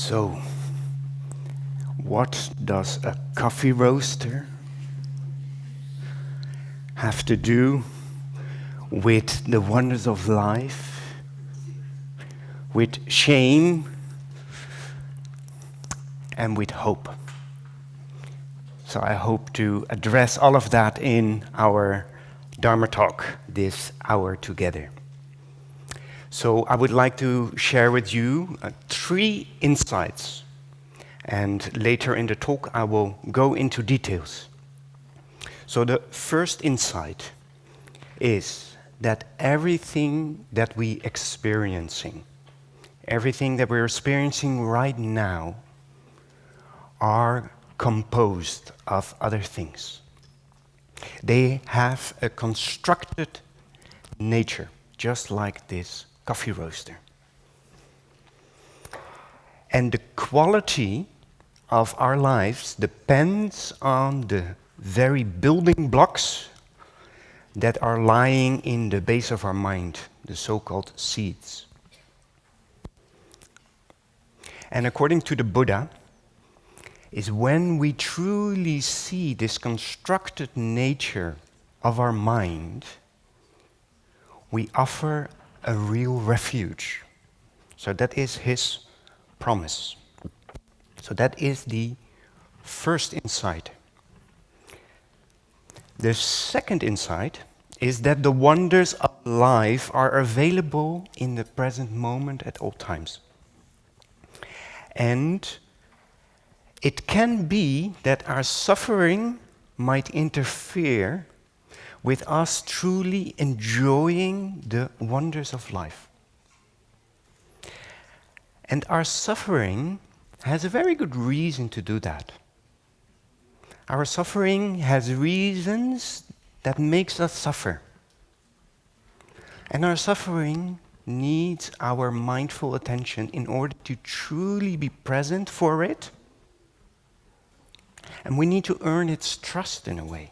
So, what does a coffee roaster have to do with the wonders of life, with shame, and with hope? So I hope to address all of that in our Dharma talk this hour together. So I would like to share with you 3 insights. And later in the talk, I will go into details. So the first insight is that everything that we're experiencing right now, are composed of other things. They have a constructed nature, just like this coffee roaster. And the quality of our lives depends on the very building blocks that are lying in the base of our mind, the so-called seeds. And according to the Buddha, is when we truly see this constructed nature of our mind, we offer a real refuge. So that is his promise. So that is the first insight. The second insight is that the wonders of life are available in the present moment at all times. And it can be that our suffering might interfere with us truly enjoying the wonders of life. And our suffering has a very good reason to do that. Our suffering has reasons that makes us suffer. And our suffering needs our mindful attention in order to truly be present for it. And we need to earn its trust in a way,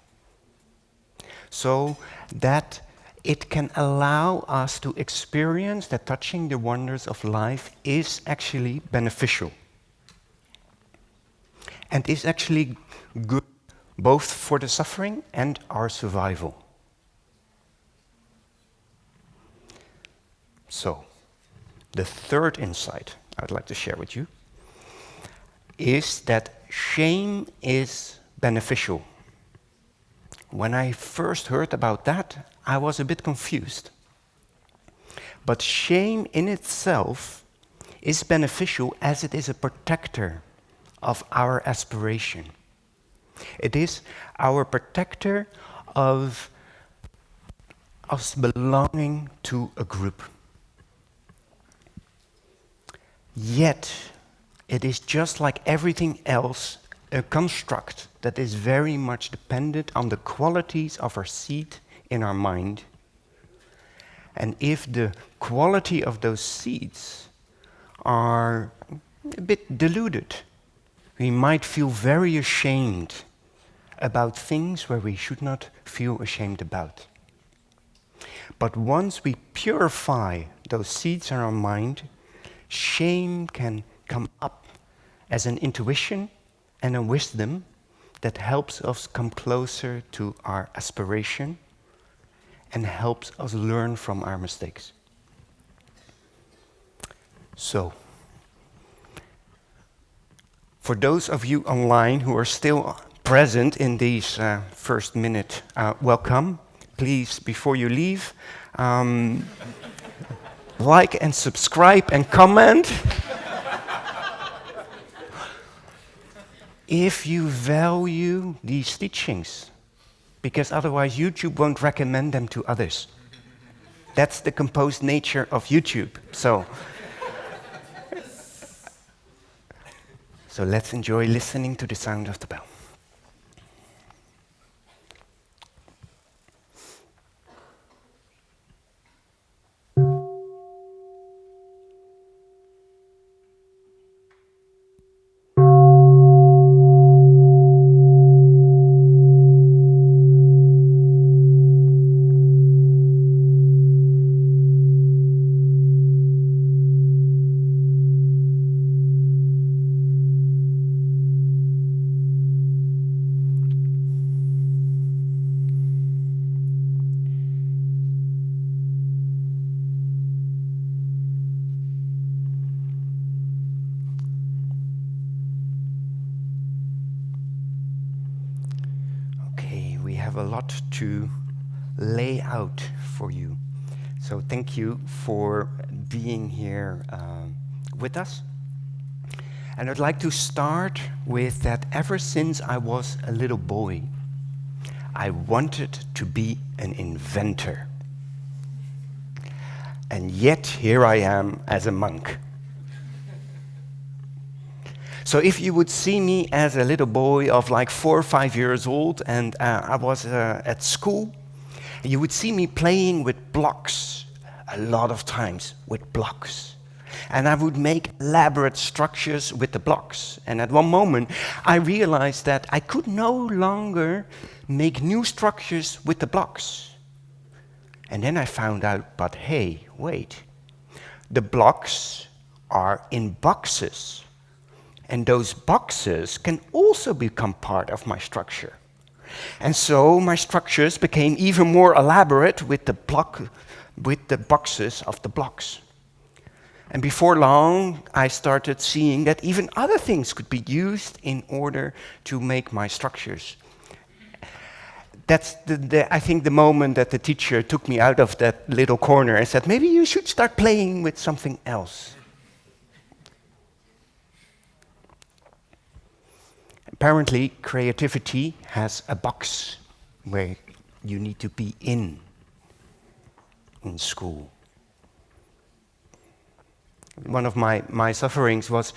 so that it can allow us to experience that touching the wonders of life is actually beneficial. And is actually good both for the suffering and our survival. So, the third insight I would like to share with you is that shame is beneficial. When I first heard about that, I was a bit confused. But shame in itself is beneficial as it is a protector of our aspiration. It is our protector of us belonging to a group. Yet, it is just like everything else, a construct that is very much dependent on the qualities of our seed in our mind. And if the quality of those seeds are a bit diluted, we might feel very ashamed about things where we should not feel ashamed about. But once we purify those seeds in our mind, shame can come up as an intuition and a wisdom that helps us come closer to our aspiration and helps us learn from our mistakes. So, for those of you online who are still present in these first minute, welcome. Please, before you leave, like and subscribe and comment if you value these teachings, because otherwise YouTube won't recommend them to others. That's the composed nature of YouTube. So let's enjoy listening to the sound of the bell. have a lot to lay out for you. So thank you for being here with us. And I'd like to start with that ever since I was a little boy, I wanted to be an inventor. And yet here I am as a monk. So if you would see me as a little boy of like 4 or 5 years old, and I was at school, you would see me playing with blocks a lot of times with blocks. And I would make elaborate structures with the blocks. And at one moment, I realized that I could no longer make new structures with the blocks. And then I found out, but hey, wait. The blocks are in boxes. And those boxes can also become part of my structure. And so my structures became even more elaborate with the boxes of the blocks. And before long, I started seeing that even other things could be used in order to make my structures. That's, I think, the moment that the teacher took me out of that little corner and said, maybe you should start playing with something else. Apparently, creativity has a box where you need to be in school. One of my sufferings was,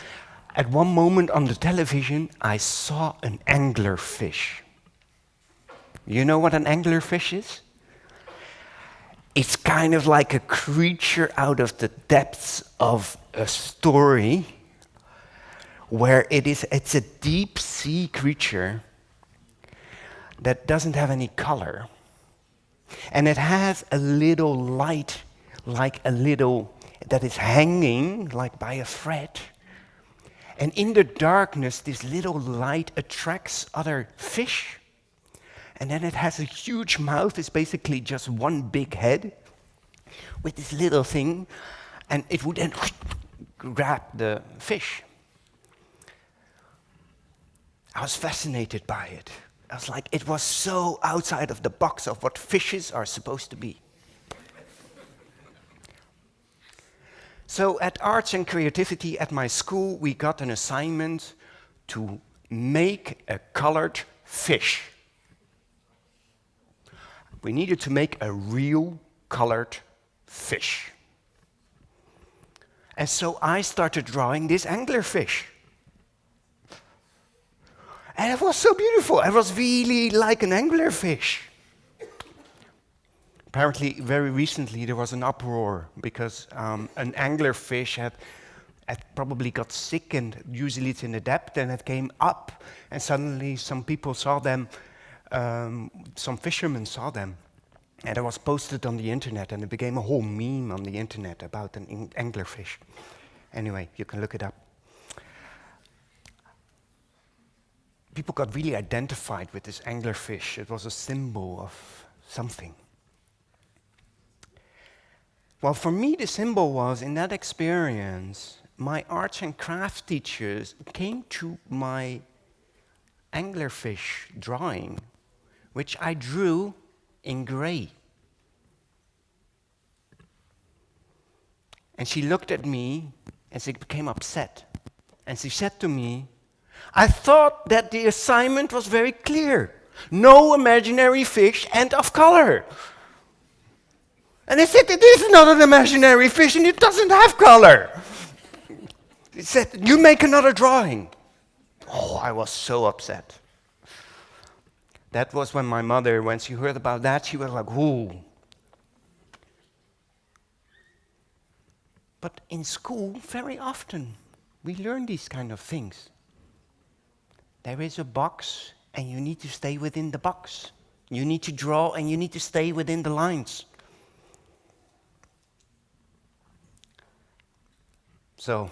at one moment on the television, I saw an anglerfish. You know what an anglerfish is? It's kind of like a creature out of the depths of a story, where it's a deep sea creature that doesn't have any color. And it has a little light, like a little, that is hanging like by a thread. And in the darkness, this little light attracts other fish. And then it has a huge mouth. It's basically just one big head with this little thing. And it would then grab the fish. I was fascinated by it. I was like, it was so outside of the box of what fishes are supposed to be. So at Arts and Creativity at my school, we got an assignment to make a colored fish. We needed to make a real colored fish. And so I started drawing this anglerfish. And it was so beautiful. It was really like an anglerfish. Apparently, very recently, there was an uproar because an anglerfish had probably got sick, and usually it's in the depth, and it came up, and suddenly some people saw them, some fishermen saw them, and it was posted on the internet, and it became a whole meme on the internet about an anglerfish. Anyway, you can look it up. People got really identified with this anglerfish. It was a symbol of something. Well, for me, the symbol was, in that experience, my arts and craft teachers came to my anglerfish drawing, which I drew in gray. And she looked at me, and she became upset. And she said to me, I thought that the assignment was very clear. No imaginary fish and of color. And I said, it is not an imaginary fish and it doesn't have color. He said, you make another drawing. Oh, I was so upset. That was when my mother, when she heard about that, she was like, ooh. But in school, very often, we learn these kind of things. There is a box, and you need to stay within the box. You need to draw, and you need to stay within the lines. So,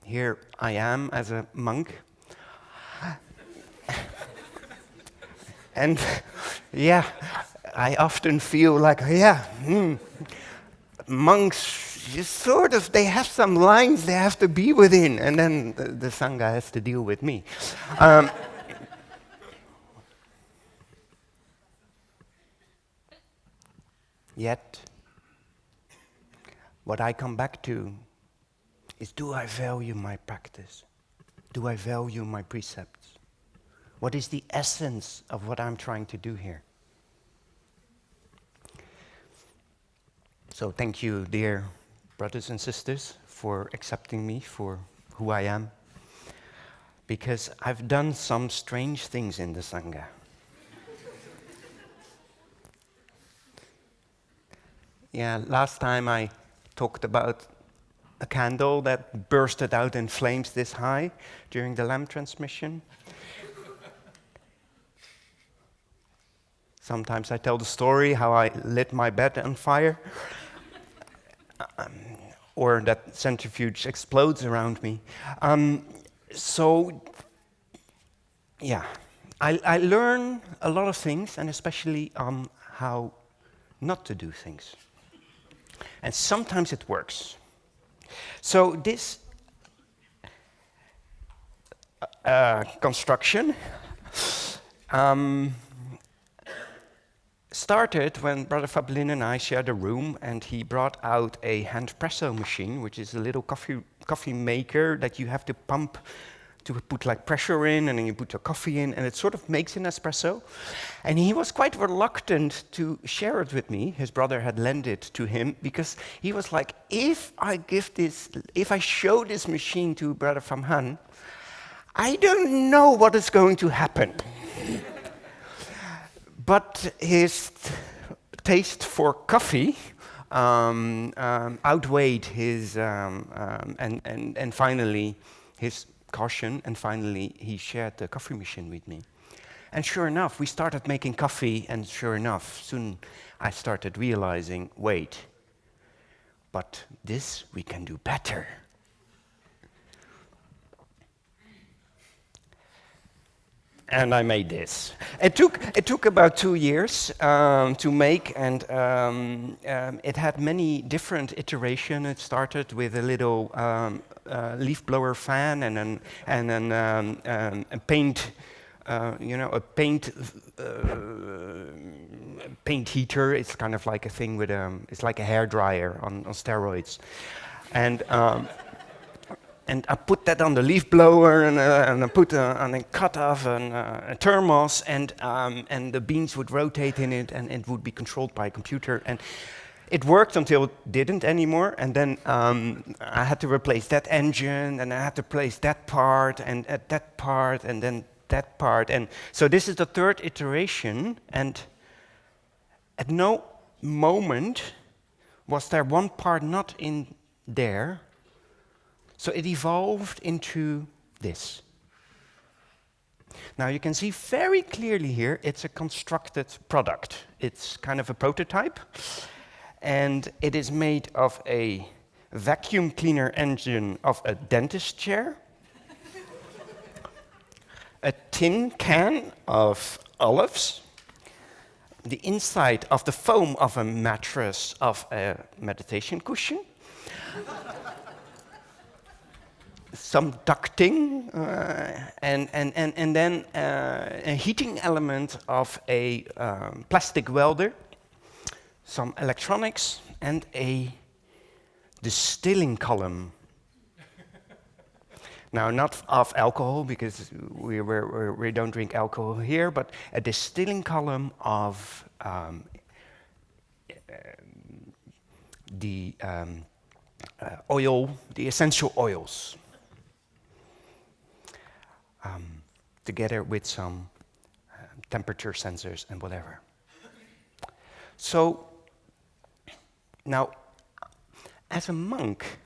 here I am as a monk. And, yeah, I often feel like, monks, just sort of, they have some lines they have to be within, and then the Sangha has to deal with me. Yet, what I come back to is, do I value my practice? Do I value my precepts? What is the essence of what I'm trying to do here? So thank you, dear brothers and sisters, for accepting me for who I am. Because I've done some strange things in the Sangha. Yeah, last time I talked about a candle that bursted out in flames this high during the lamp transmission. Sometimes I tell the story how I lit my bed on fire, or that centrifuge explodes around me. Yeah, I learn a lot of things, and especially how not to do things. And sometimes it works. So this construction started when Brother Fablin and I shared a room, and he brought out a hand presso machine, which is a little coffee maker that you have to pump to put like pressure in, and then you put your coffee in, and it sort of makes an espresso. And he was quite reluctant to share it with me. His brother had lent it to him because he was like, if I show this machine to Brother Pham Hanh, I don't know what is going to happen. But his taste for coffee outweighed his, and finally his caution, and finally he shared the coffee machine with me. And sure enough, we started making coffee, and sure enough, soon I started realizing, wait, but this we can do better. And I made this. It took about 2 years to make, and it had many different iterations. It started with a little leaf blower fan, and then a paint, a paint heater. It's kind of like a thing with it's like a hair dryer on steroids, and I put that on the leaf blower, and I put on a cutoff and a thermos, and the beans would rotate in it, and it would be controlled by a computer. And it worked until it didn't anymore, and then I had to replace that engine, and I had to replace that part, and that part, and then that part. And so this is the third iteration, and at no moment was there one part not in there. So it evolved into this. Now you can see very clearly here, it's a constructed product. It's kind of a prototype, and it is made of a vacuum cleaner engine of a dentist chair, a tin can of olives, the inside of the foam of a mattress of a meditation cushion, some ducting, and then a heating element of a plastic welder, some electronics, and a distilling column. Now, not of alcohol, because we don't drink alcohol here, but a distilling column of the oil, the essential oils. Together with some temperature sensors and whatever. So, now, as a monk,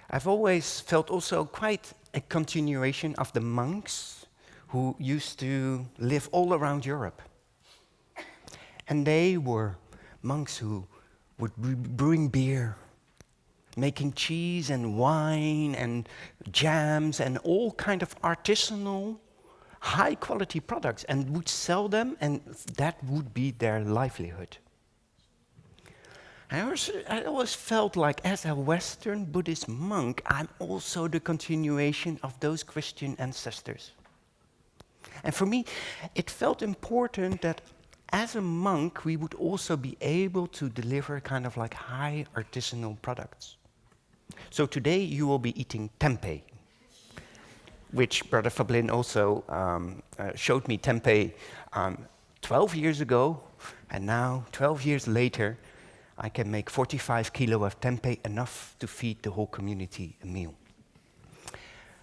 I've always felt also quite a continuation of the monks who used to live all around Europe. And they were monks who would be brewing beer, making cheese and wine and jams and all kind of artisanal, high-quality products, and would sell them, and that would be their livelihood. I always felt like, as a Western Buddhist monk, I'm also the continuation of those Christian ancestors. And for me, it felt important that as a monk, we would also be able to deliver kind of like high artisanal products. So today you will be eating tempeh, which Brother Fablin also showed me tempeh 12 years ago, and now, 12 years later, I can make 45 kilo of tempeh, enough to feed the whole community a meal.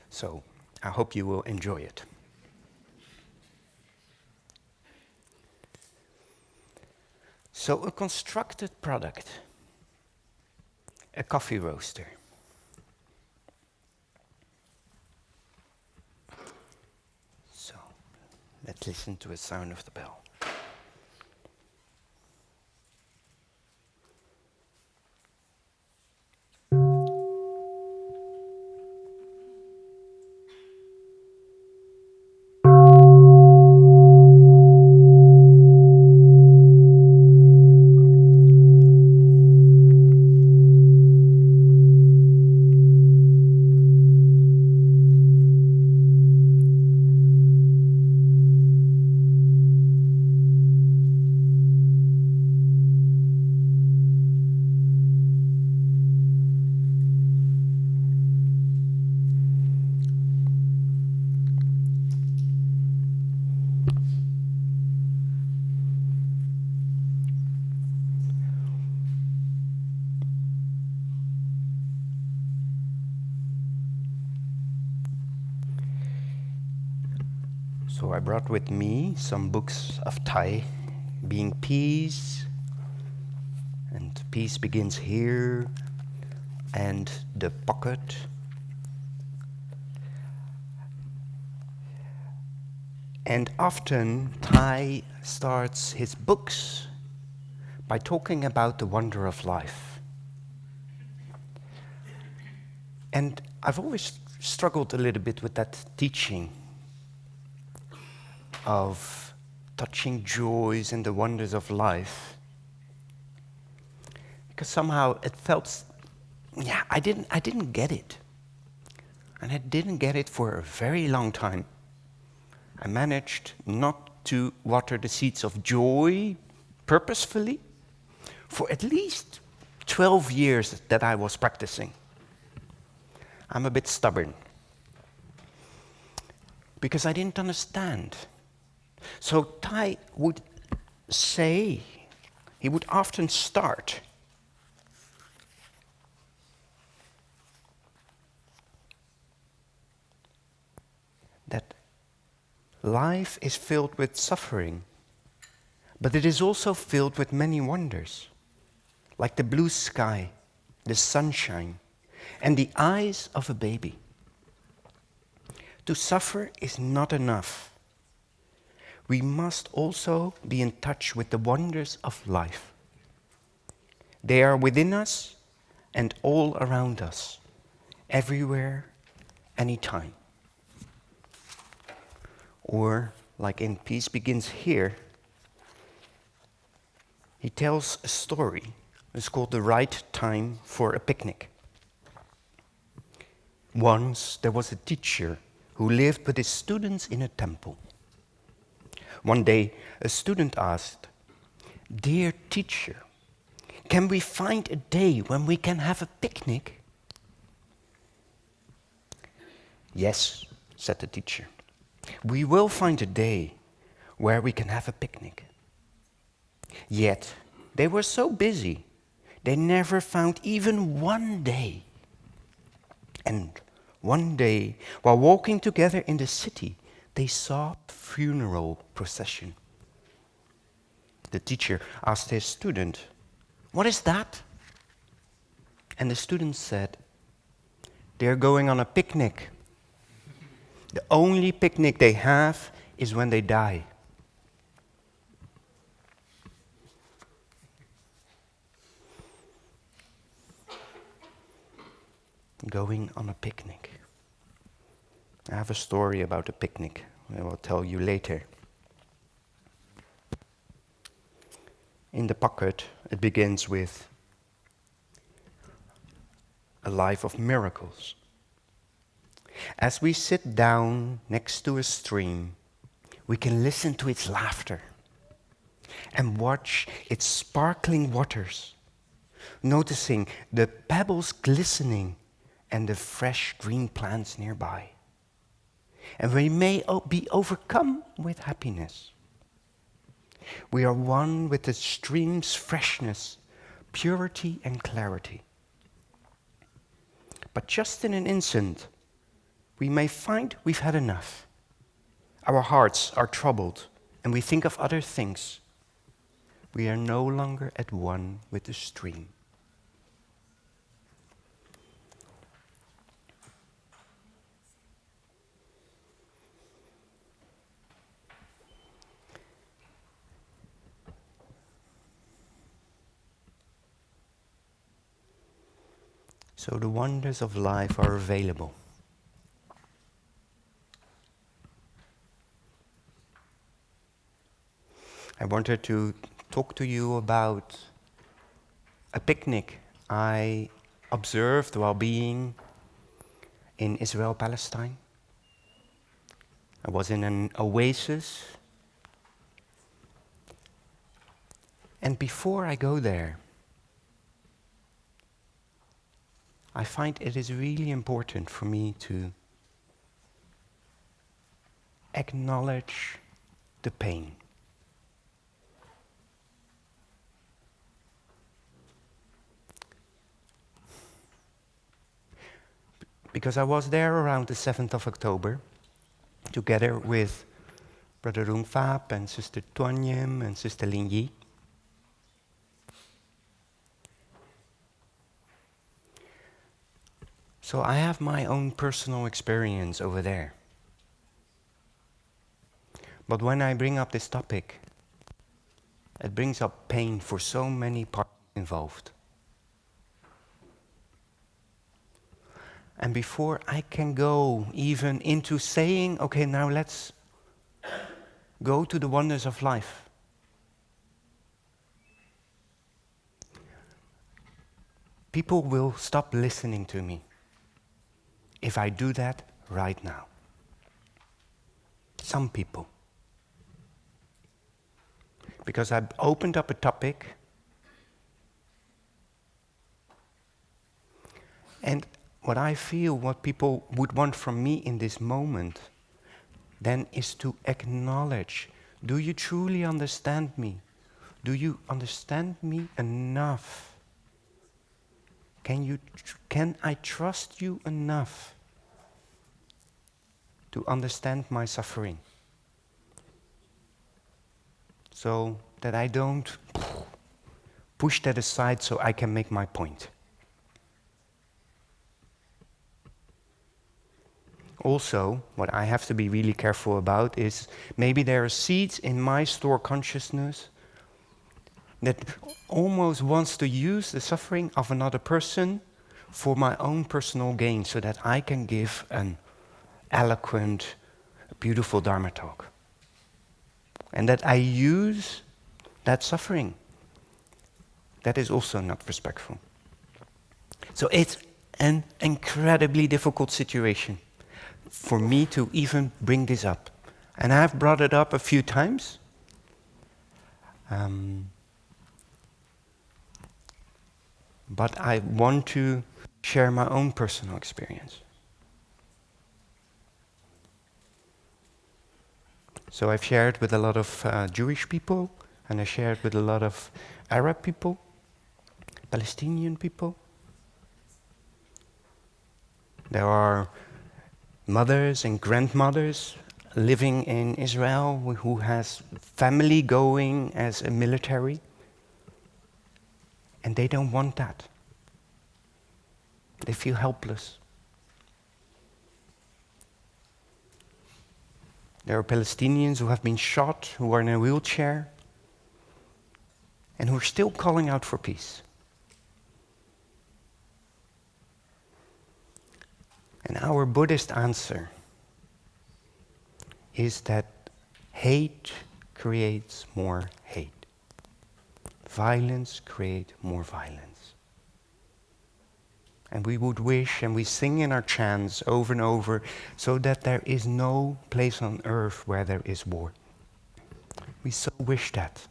So I hope you will enjoy it. So a constructed product, a coffee roaster. So let's listen to the sound of the bell. So I brought with me some books of Thai, being peace, and peace begins here, and the pocket. And often Thai starts his books by talking about the wonder of life. And I've always struggled a little bit with that teaching of touching joys and the wonders of life, because somehow it felt, I didn't get it, and I didn't get it for a very long time. I managed not to water the seeds of joy purposefully for at least 12 years that I was practicing. I'm a bit stubborn because I didn't understand. So Thai would say, he would often start that life is filled with suffering, but it is also filled with many wonders, like the blue sky, the sunshine, and the eyes of a baby. To suffer is not enough. We must also be in touch with the wonders of life. They are within us and all around us, everywhere, anytime. Or, like in Peace Begins Here, he tells a story. It's called The Right Time for a Picnic. Once there was a teacher who lived with his students in a temple. One day, a student asked, "Dear teacher, can we find a day when we can have a picnic?" "Yes," said the teacher, "we will find a day where we can have a picnic." Yet, they were so busy, they never found even one day. And one day, while walking together in the city, they saw a funeral procession. The teacher asked his student, "What is that?" And the student said, "They're going on a picnic. The only picnic they have is when they die." Going on a picnic. I have a story about a picnic I will tell you later. In the pocket, it begins with a life of miracles. As we sit down next to a stream, we can listen to its laughter. and watch its sparkling waters, noticing the pebbles glistening and the fresh green plants nearby. And we may be overcome with happiness. We are one with the stream's freshness, purity, and clarity. But just in an instant, we may find we've had enough. Our hearts are troubled, and we think of other things. We are no longer at one with the stream. So the wonders of life are available. I wanted to talk to you about a picnic I observed while being in Israel, Palestine. I was in an oasis. And before I go there, I find it is really important for me to acknowledge the pain. Because I was there around the 7th of October, together with Brother Rungfab and Sister Tuanyem and Sister Lingyi. So I have my own personal experience over there. But when I bring up this topic, it brings up pain for so many parties involved. And before I can go even into saying, okay, now let's go to the wonders of life, people will stop listening to me if I do that right now. Some people. Because I've opened up a topic, and what I feel, what people would want from me in this moment, then is to acknowledge, do you truly understand me? Do you understand me enough? Can I trust you enough to understand my suffering? So that I don't push that aside so I can make my point. Also, what I have to be really careful about is maybe there are seeds in my store consciousness that almost wants to use the suffering of another person for my own personal gain so that I can give an eloquent, beautiful Dharma talk. And that I use that suffering. That is also not respectful. So it's an incredibly difficult situation for me to even bring this up. And I've brought it up a few times. But I want to share my own personal experience. So I've shared with a lot of Jewish people, and I shared with a lot of Arab people, Palestinian people. There are mothers and grandmothers living in Israel who has family going as a military, and they don't want that. They feel helpless. There are Palestinians who have been shot, who are in a wheelchair, and who are still calling out for peace. And our Buddhist answer is that hate creates more hate. Violence creates more violence. And we would wish, and we sing in our chants over and over, so that there is no place on earth where there is war. We so wish that.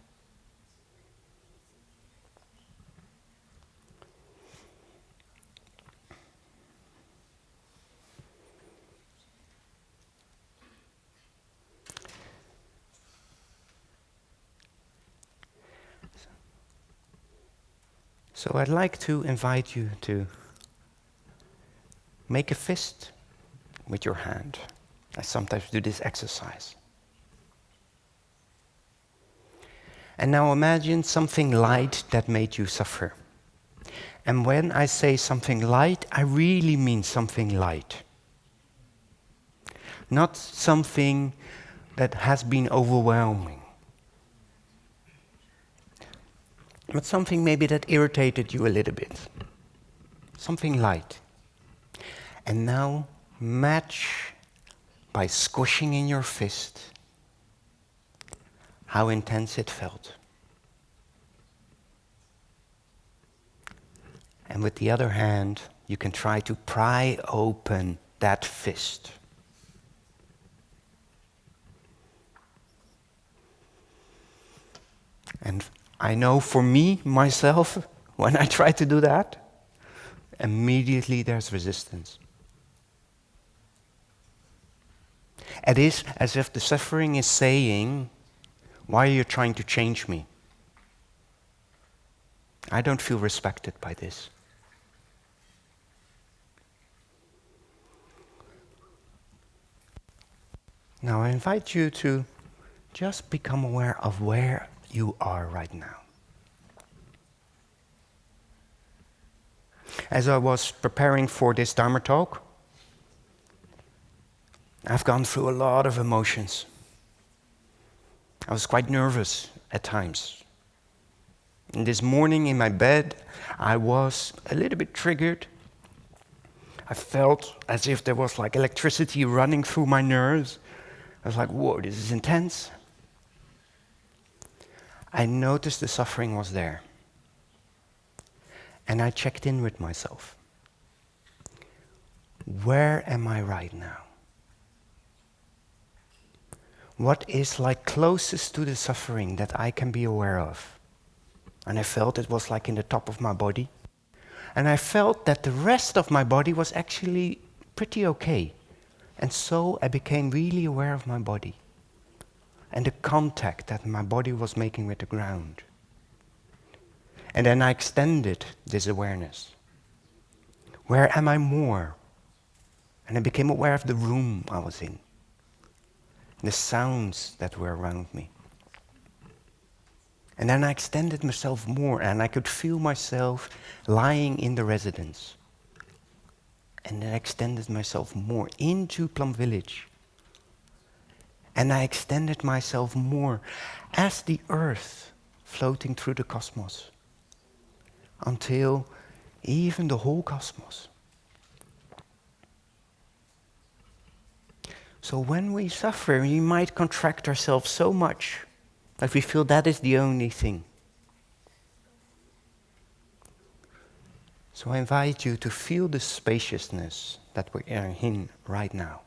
So I'd like to invite you to make a fist with your hand. I sometimes do this exercise. And now imagine something light that made you suffer. And when I say something light, I really mean something light. Not something that has been overwhelming. But something maybe that irritated you a little bit. Something light. And now match by squishing in your fist how intense it felt. And with the other hand, you can try to pry open that fist. And I know for me, myself, when I try to do that, immediately there's resistance. It is as if the suffering is saying, why are you trying to change me? I don't feel respected by this. Now I invite you to just become aware of where you are right now. As I was preparing for this Dharma talk, I've gone through a lot of emotions. I was quite nervous at times. And this morning in my bed, I was a little bit triggered. I felt as if there was like electricity running through my nerves. I was like, whoa, this is intense. I noticed the suffering was there. And I checked in with myself. Where am I right now? What is like closest to the suffering that I can be aware of? And I felt it was like in the top of my body. And I felt that the rest of my body was actually pretty okay. And so I became really aware of my body and the contact that my body was making with the ground. And then I extended this awareness. Where am I more? And I became aware of the room I was in, the sounds that were around me. And then I extended myself more, and I could feel myself lying in the residence. And then I extended myself more into Plum Village. And I extended myself more as the earth floating through the cosmos, until even the whole cosmos. So when we suffer, we might contract ourselves so much that we feel that is the only thing. So I invite you to feel the spaciousness that we are in right now.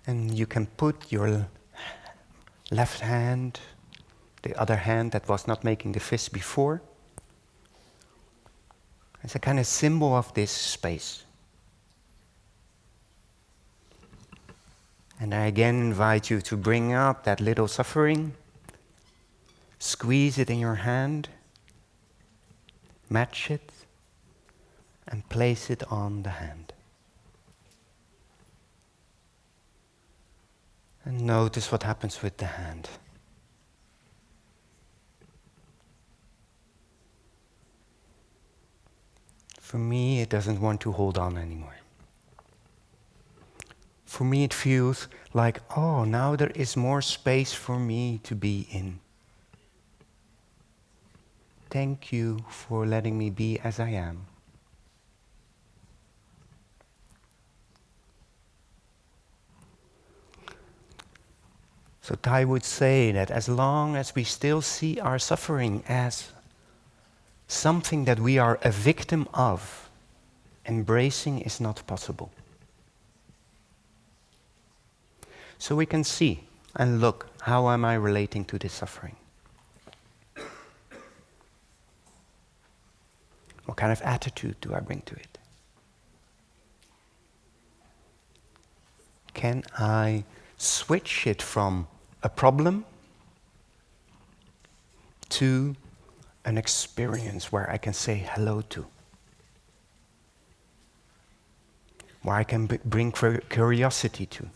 And you can put your left hand, the other hand that was not making the fist before, as a kind of symbol of this space. And I again invite you to bring up that little suffering, squeeze it in your hand, match it, and place it on the hand. And notice what happens with the hand. For me, it doesn't want to hold on anymore. For me, it feels like, oh, now there is more space for me to be in. Thank you for letting me be as I am. So Thai would say that as long as we still see our suffering as something that we are a victim of, embracing is not possible. So we can see and look, how am I relating to this suffering? What kind of attitude do I bring to it? Can I switch it from a problem to an experience where I can say hello to, where I can bring curiosity to,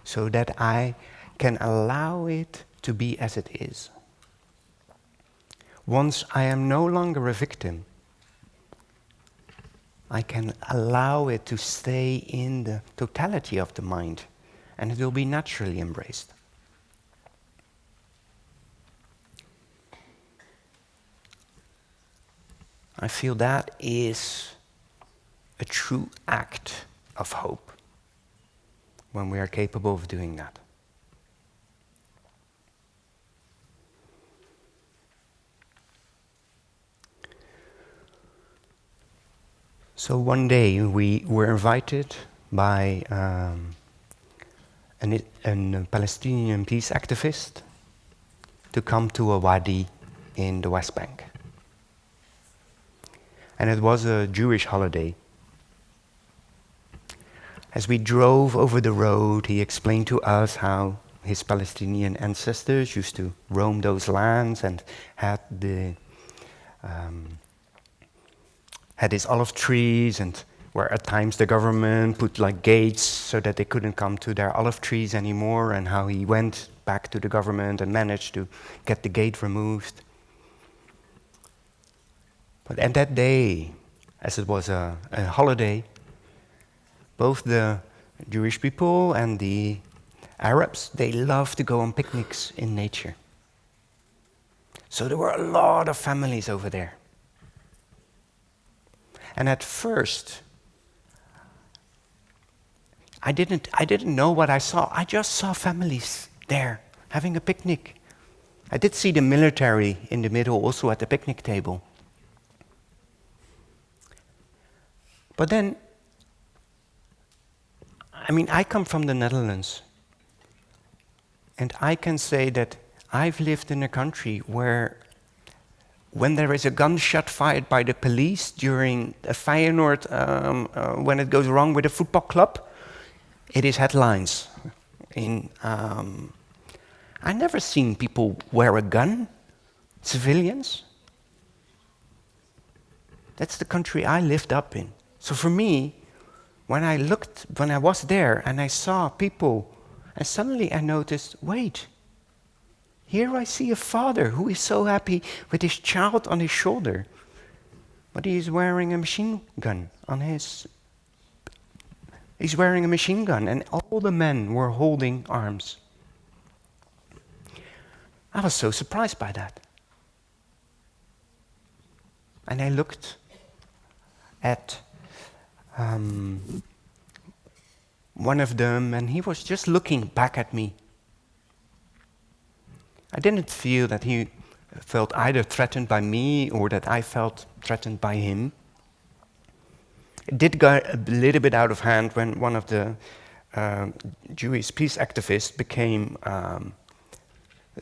so that I can allow it to be as it is. Once I am no longer a victim, I can allow it to stay in the totality of the mind, and it will be naturally embraced. I feel that is a true act of hope when we are capable of doing that. So one day we were invited by a Palestinian peace activist to come to a wadi in the West Bank. And it was a Jewish holiday. As we drove over the road, he explained to us how his Palestinian ancestors used to roam those lands and had his olive trees, and where at times the government put like gates so that they couldn't come to their olive trees anymore, and how he went back to the government and managed to get the gate removed. But at that day, as it was a holiday, both the Jewish people and the Arabs, they love to go on picnics in nature. So there were a lot of families over there. And at first, I didn't know what I saw. I just saw families there having a picnic. I did see the military in the middle also at the picnic table. But then, I come from the Netherlands, and I can say that I've lived in a country where when there is a gunshot fired by the police during a Feyenoord, when it goes wrong with a football club, it is headlines. I never seen people wear a gun, civilians. That's the country I lived up in. So for me, when I was there and I saw people, and suddenly I noticed, wait, here I see a father who is so happy with his child on his shoulder, but he is wearing a machine gun He's wearing a machine gun, and all the men were holding arms. I was so surprised by that. And I looked at one of them, and he was just looking back at me. I didn't feel that he felt either threatened by me or that I felt threatened by him. It did go a little bit out of hand when one of the Jewish peace activists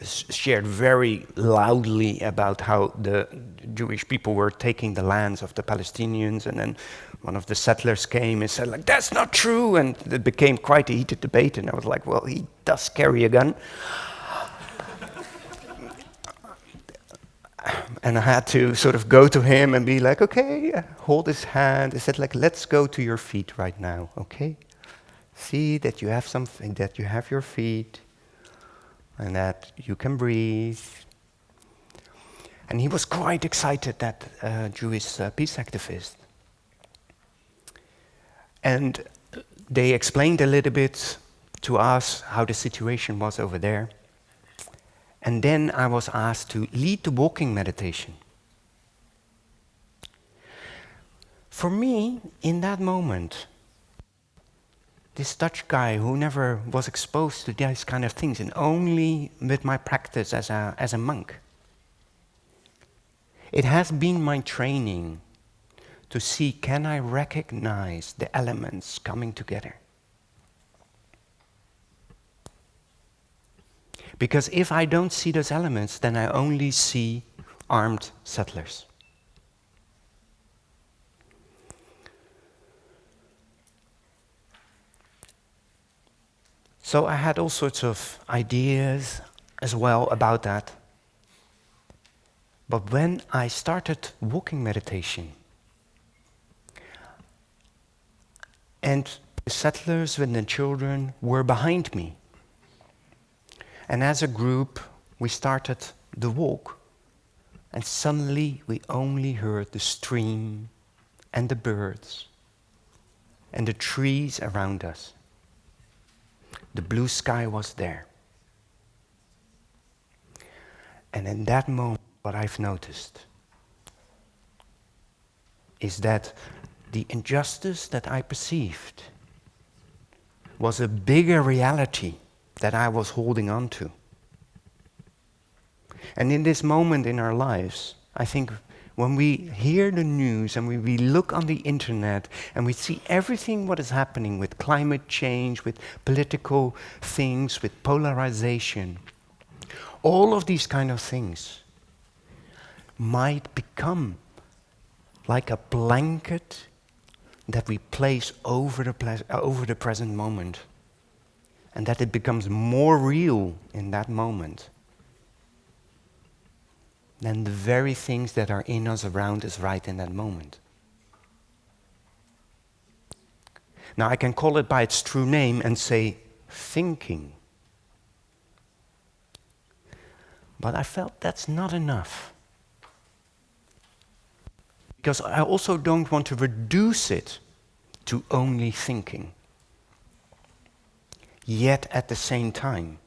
shared very loudly about how the Jewish people were taking the lands of the Palestinians, and then one of the settlers came and said, like, that's not true, and it became quite a heated debate, and I was like, well, he does carry a gun. And I had to sort of go to him and be like, okay, hold his hand. I said, like, let's go to your feet right now, okay? See that you have something, that you have your feet, and that you can breathe. And he was quite excited, that Jewish peace activist. And they explained a little bit to us how the situation was over there. And then I was asked to lead the walking meditation. For me, in that moment, this Dutch guy who never was exposed to these kind of things, and only with my practice as a monk, it has been my training to see, can I recognize the elements coming together? Because if I don't see those elements, then I only see armed settlers. So I had all sorts of ideas as well about that. But when I started walking meditation, and the settlers and the children were behind me, and as a group we started the walk, and suddenly we only heard the stream and the birds and the trees around us. The blue sky was there. And in that moment, what I've noticed is that the injustice that I perceived was a bigger reality that I was holding on to. And in this moment in our lives, I think when we hear the news and we look on the internet and we see everything what is happening with climate change, with political things, with polarization, all of these kind of things might become like a blanket that we place over the present moment, and that it becomes more real in that moment than the very things that are in us, around us right in that moment. Now I can call it by its true name and say thinking. But I felt that's not enough. Because I also don't want to reduce it to only thinking. Yet at the same time,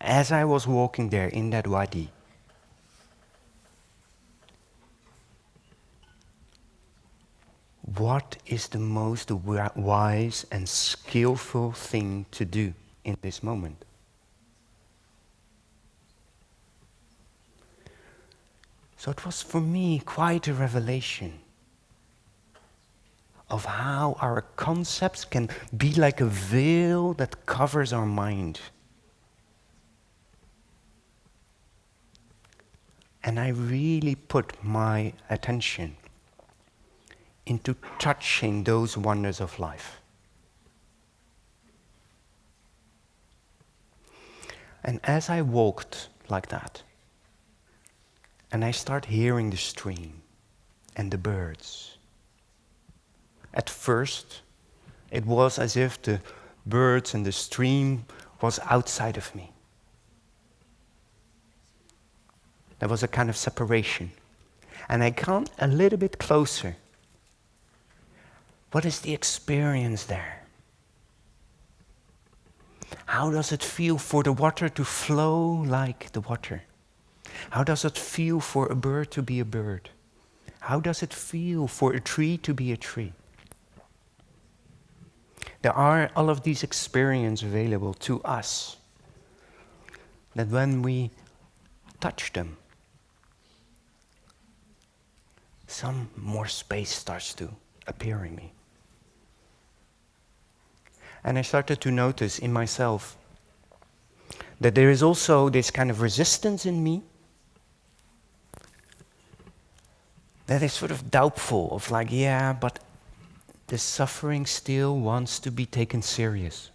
as I was walking there in that wadi, what is the most wise and skillful thing to do in this moment? So it was for me quite a revelation of how our concepts can be like a veil that covers our mind. And I really put my attention into touching those wonders of life. And as I walked like that, and I start hearing the stream and the birds, at first it was as if the birds and the stream was outside of me. There was a kind of separation. And I come a little bit closer. What is the experience there? How does it feel for the water to flow like the water? How does it feel for a bird to be a bird? How does it feel for a tree to be a tree? There are all of these experiences available to us, that when we touch them, some more space starts to appear in me. And I started to notice in myself that there is also this kind of resistance in me that is sort of doubtful, of like, yeah, but the suffering still wants to be taken serious.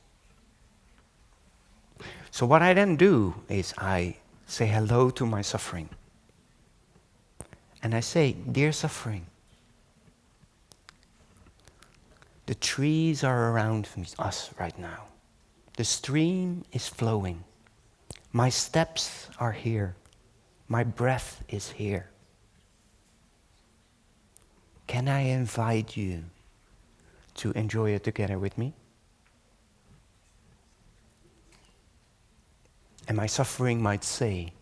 So what I then do is I say hello to my suffering. And I say, dear suffering, the trees are around us right now. The stream is flowing. My steps are here. My breath is here. Can I invite you to enjoy it together with me? And my suffering might say,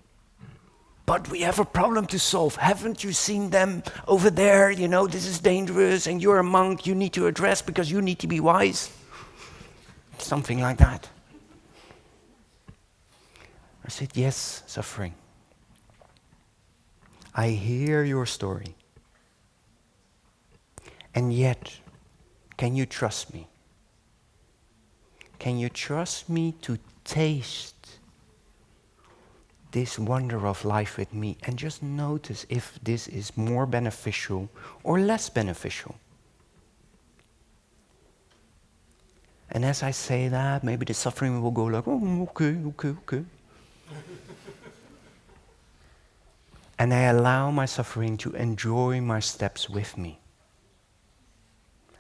but we have a problem to solve. Haven't you seen them over there? You know, this is dangerous, and you're a monk, you need to address because you need to be wise. Something like that. I said, yes, suffering. I hear your story. And yet, can you trust me? Can you trust me to taste this wonder of life with me and just notice if this is more beneficial or less beneficial? And as I say that, maybe the suffering will go like, oh, okay. And I allow my suffering to enjoy my steps with me.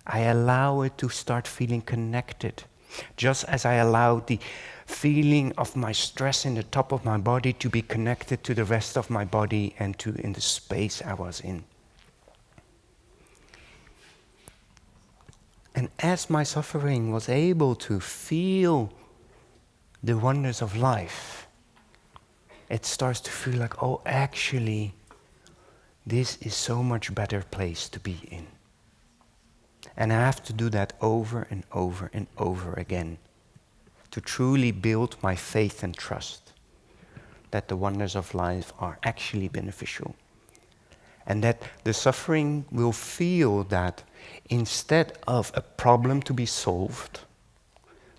I allow it to start feeling connected, just as I allow the feeling of my stress in the top of my body to be connected to the rest of my body and to in the space I was in. And as my suffering was able to feel the wonders of life, it starts to feel like, oh, actually, this is so much better place to be in. And I have to do that over and over and over again to truly build my faith and trust that the wonders of life are actually beneficial. And that the suffering will feel that instead of a problem to be solved,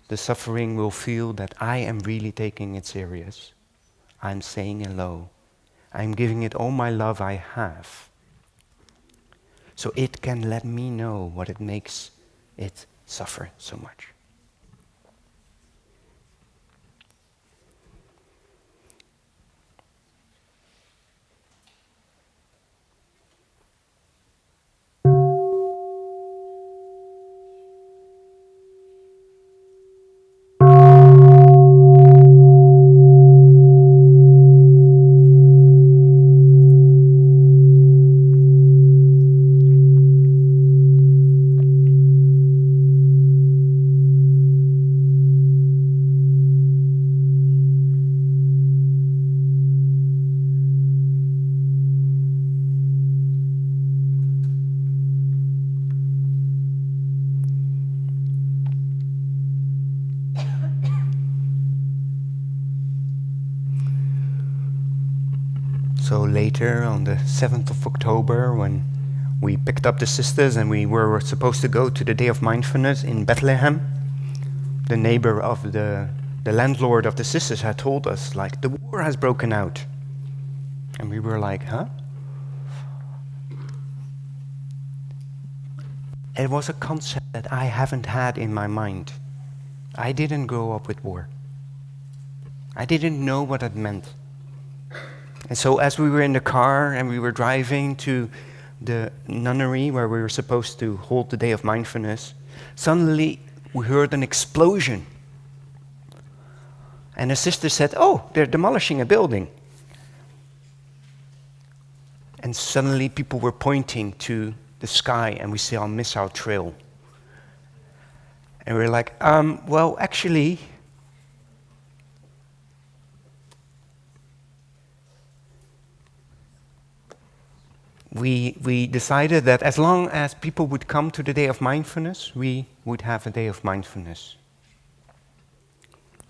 the suffering will feel that I am really taking it serious. I'm saying hello. I'm giving it all my love I have. So it can let me know what it makes it suffer so much. So later, on the 7th of October, when we picked up the sisters and we were supposed to go to the Day of Mindfulness in Bethlehem, the neighbor of the landlord of the sisters had told us, like, the war has broken out. And we were like, huh? It was a concept that I haven't had in my mind. I didn't grow up with war. I didn't know what it meant. And so as we were in the car and we were driving to the nunnery where we were supposed to hold the Day of Mindfulness, suddenly we heard an explosion. And the sister said, oh, they're demolishing a building. And suddenly people were pointing to the sky and we saw a missile trail. And we were like, well, actually, we decided that as long as people would come to the Day of Mindfulness, we would have a Day of Mindfulness.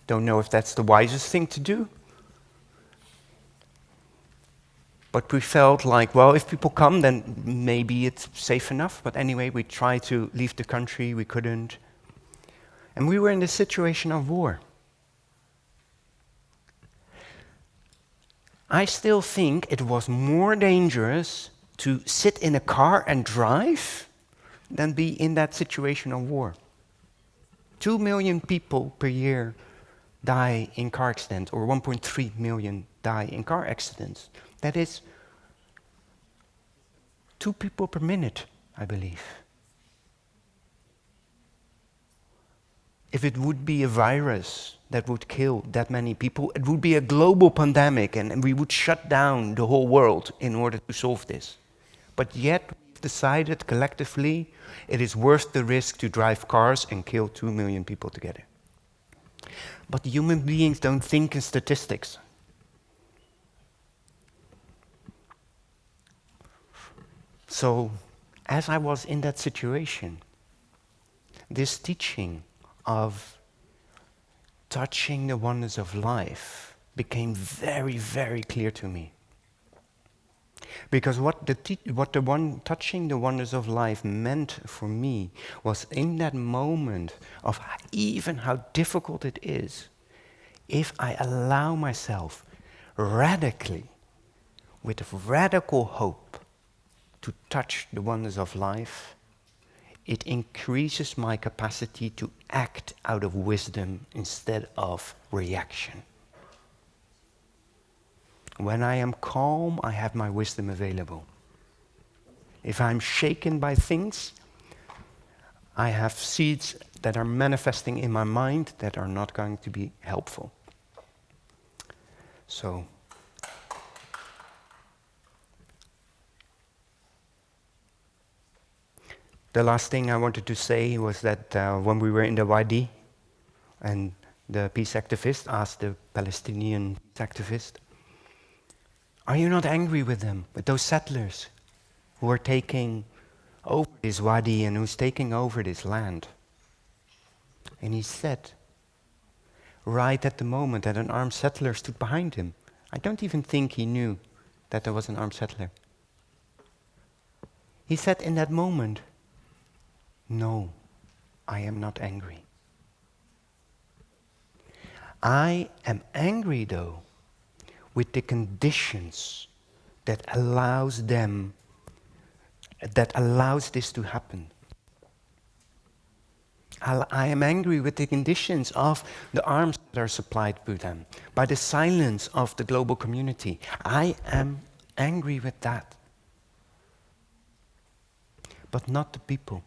Don't know if that's the wisest thing to do. But we felt like, well, if people come, then maybe it's safe enough. But anyway, we tried to leave the country, we couldn't. And we were in the situation of war. I still think it was more dangerous to sit in a car and drive than be in that situation of war. 2 million people per year die in car accidents, or 1.3 million die in car accidents. That is 2 people per minute, I believe. If it would be a virus that would kill that many people, it would be a global pandemic and we would shut down the whole world in order to solve this. But yet we've decided collectively it is worth the risk to drive cars and kill 2 million people together. But human beings don't think in statistics. So, as I was in that situation, this teaching of touching the wonders of life became very, very clear to me. Because what touching the wonders of life meant for me was in that moment of even how difficult it is, if I allow myself radically, with radical hope, to touch the wonders of life, it increases my capacity to act out of wisdom instead of reaction. When I am calm, I have my wisdom available. If I'm shaken by things, I have seeds that are manifesting in my mind that are not going to be helpful. So, the last thing I wanted to say was that when we were in the Wadi, and the peace activist asked the Palestinian peace activist, "Are you not angry with them, with those settlers who are taking over this Wadi and who's taking over this land?" And he said, right at the moment that an armed settler stood behind him, I don't even think he knew that there was an armed settler. He said in that moment, "No, I am not angry. I am angry, though, with the conditions that allows this to happen. I am angry with the conditions of the arms that are supplied to them, by the silence of the global community. I am angry with that. But not the people.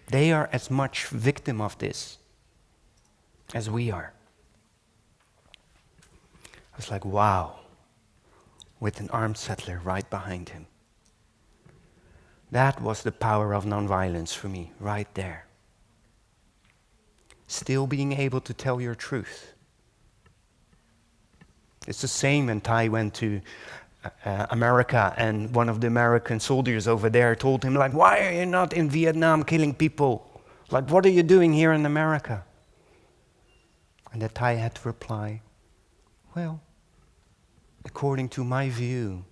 They are as much victim of this as we are." I was like, wow, with an armed settler right behind him. That was the power of nonviolence for me, right there. Still being able to tell your truth. It's the same when Ty went to America and one of the American soldiers over there told him, like, "Why are you not in Vietnam killing people? Like, what are you doing here in America?" And that Thai had to reply, "Well, according to my view,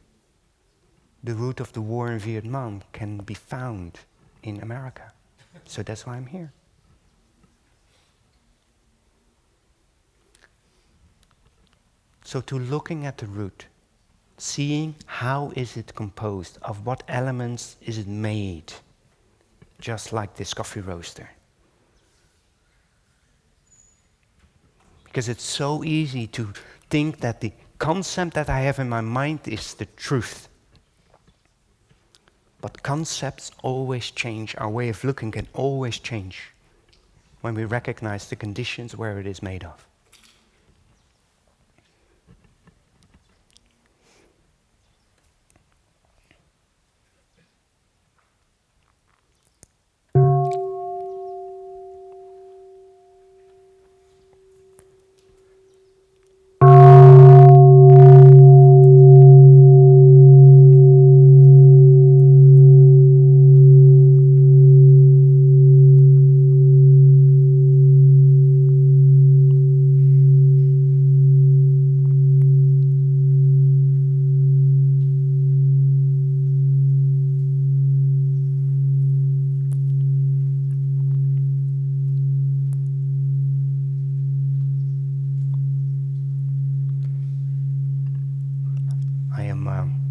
the root of the war in Vietnam can be found in America. So that's why I'm here." So to looking at the root, seeing how is it composed, of what elements is it made, just like this coffee roaster. Because it's so easy to think that the concept that I have in my mind is the truth. But concepts always change. Our way of looking can always change when we recognize the conditions where it is made of.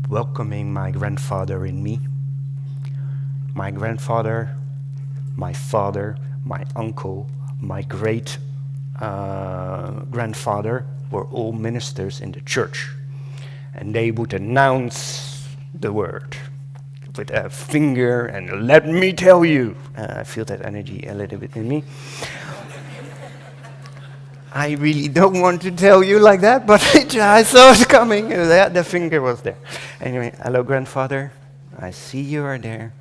Welcoming my grandfather in me. My grandfather, my father, my uncle, my great grandfather were all ministers in the church. And they would announce the word with a finger and "let me tell you." I feel that energy a little bit in me. I really don't want to tell you like that, but I saw it coming. The finger was there. Anyway, hello, grandfather. I see you are there.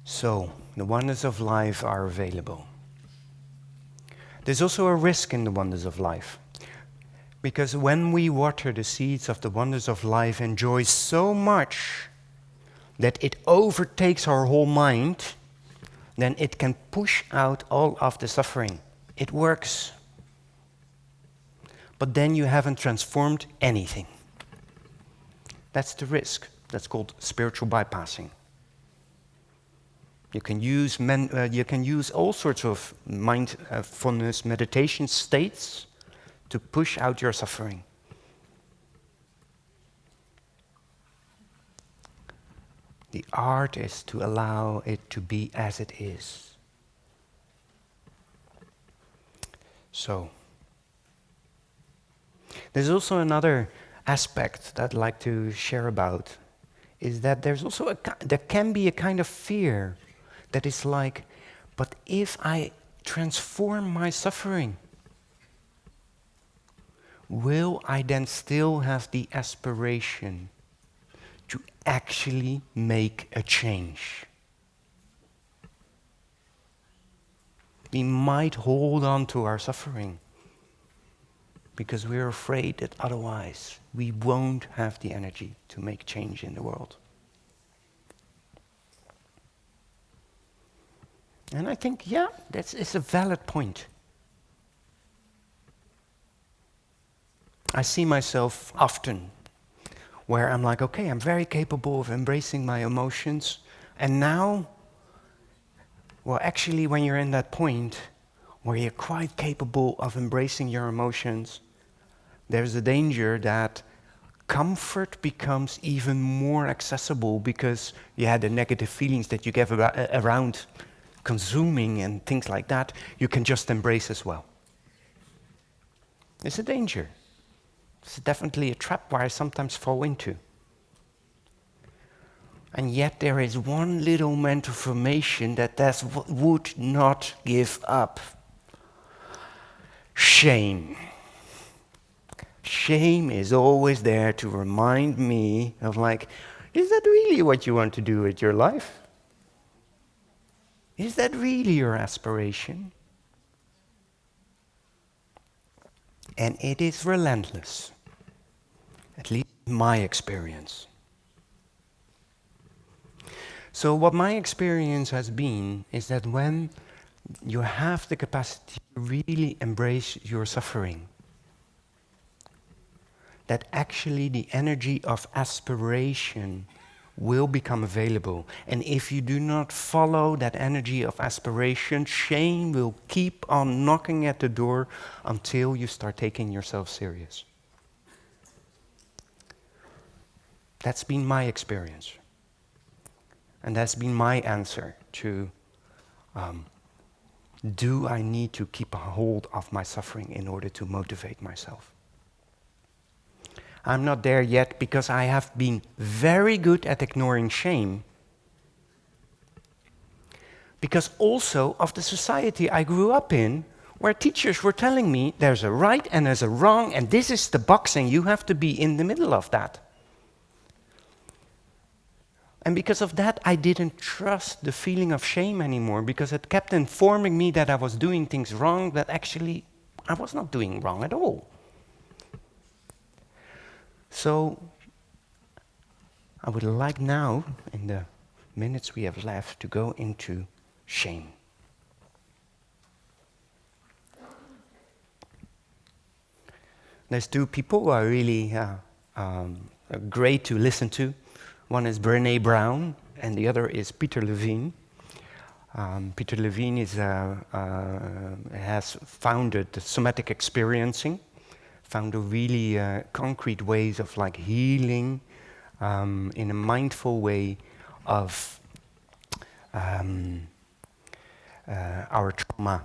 So, the wonders of life are available. There's also a risk in the wonders of life. Because when we water the seeds of the wonders of life, enjoy so much that it overtakes our whole mind, then it can push out all of the suffering. It works. But then you haven't transformed anything. That's the risk. That's called spiritual bypassing. You can use all sorts of mindfulness meditation states to push out your suffering. The art is to allow it to be as it is. So, there's also another aspect that I'd like to share about, is that there's also there can be a kind of fear that is like, but if I transform my suffering, will I then still have the aspiration to actually make a change? We might hold on to our suffering because we're afraid that otherwise we won't have the energy to make change in the world. And I think, yeah, it's a valid point. I see myself often where I'm like, okay, I'm very capable of embracing my emotions, and now, well, actually, when you're in that point where you're quite capable of embracing your emotions, there's a danger that comfort becomes even more accessible because you had the negative feelings that you get around consuming and things like that, you can just embrace as well. It's a danger. It's definitely a trap where I sometimes fall into. And yet there is one little mental formation that would not give up. Shame. Shame is always there to remind me of like, is that really what you want to do with your life? Is that really your aspiration? And it is relentless, at least in my experience. So what my experience has been is that when you have the capacity to really embrace your suffering, that actually the energy of aspiration will become available. And if you do not follow that energy of aspiration, shame will keep on knocking at the door until you start taking yourself serious. That's been my experience. And that's been my answer to, do I need to keep a hold of my suffering in order to motivate myself? I'm not there yet because I have been very good at ignoring shame. Because also of the society I grew up in, where teachers were telling me there's a right and there's a wrong, and this is the box and you have to be in the middle of that. And because of that, I didn't trust the feeling of shame anymore, because it kept informing me that I was doing things wrong, that actually I was not doing wrong at all. So I would like now, in the minutes we have left, to go into shame. There's two people who are really great to listen to. One is Brené Brown, and the other is Peter Levine. Peter Levine has founded somatic experiencing, found a really concrete ways of like healing in a mindful way of our trauma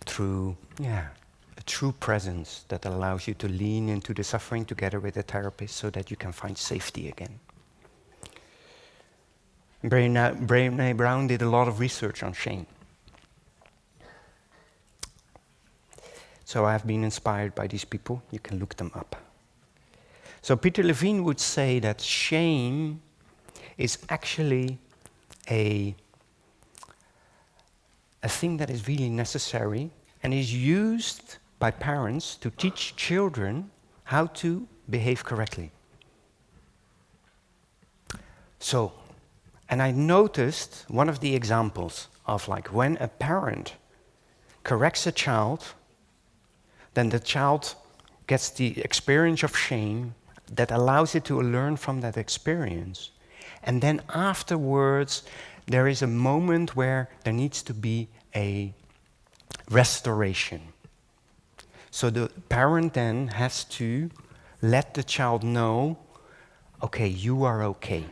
through a true presence that allows you to lean into the suffering together with a therapist so that you can find safety again. Brené Brown did a lot of research on shame. So I've been inspired by these people. You can look them up. So Peter Levine would say that shame is actually a thing that is really necessary and is used by parents to teach children how to behave correctly. So, and I noticed one of the examples of like when a parent corrects a child, then the child gets the experience of shame that allows it to learn from that experience. And then afterwards, there is a moment where there needs to be a restoration. So the parent then has to let the child know, okay, you are okay.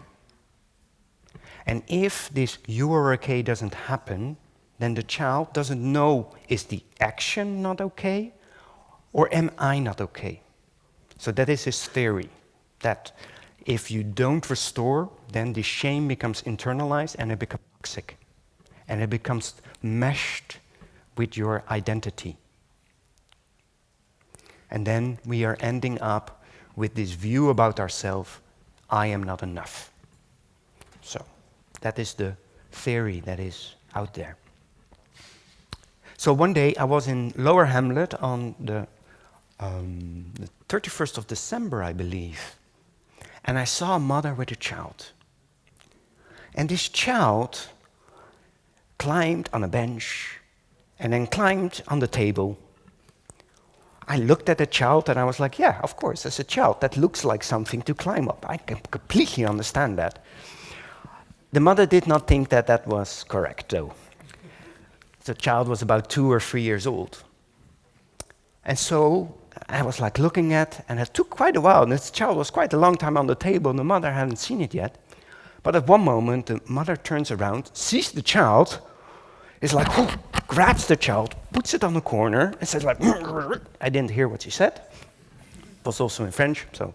And if this "you are okay" doesn't happen, then the child doesn't know, is the action not okay, or am I not okay? So that is his theory, that if you don't restore, then the shame becomes internalized and it becomes toxic. And it becomes meshed with your identity. And then we are ending up with this view about ourselves, I am not enough. So that is the theory that is out there. So one day I was in Lower Hamlet on the 31st of December, I believe. And I saw a mother with a child. And this child climbed on a bench and then climbed on the table. I looked at the child and I was like, yeah, of course, as a child, that looks like something to climb up. I can completely understand that. The mother did not think that that was correct, though. The child was about 2 or 3 years old. And so I was like looking at, and it took quite a while, and this child was quite a long time on the table, and the mother hadn't seen it yet. But at one moment, the mother turns around, sees the child, is like, grabs the child, puts it on the corner, and says like, I didn't hear what she said. It was also in French, so.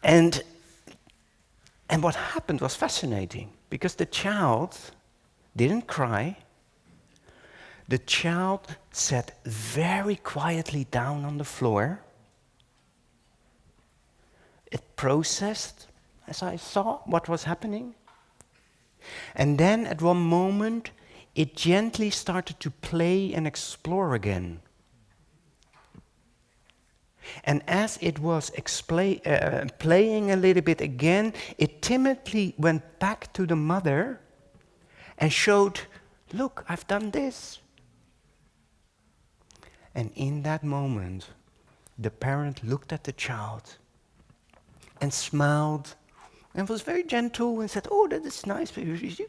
And what happened was fascinating, because the child didn't cry. The child sat very quietly down on the floor. It processed, as I saw, what was happening. And then at one moment, it gently started to play and explore again. And as it was playing a little bit again, it timidly went back to the mother and showed, look, I've done this. And in that moment, the parent looked at the child and smiled and was very gentle and said, oh, that is nice. The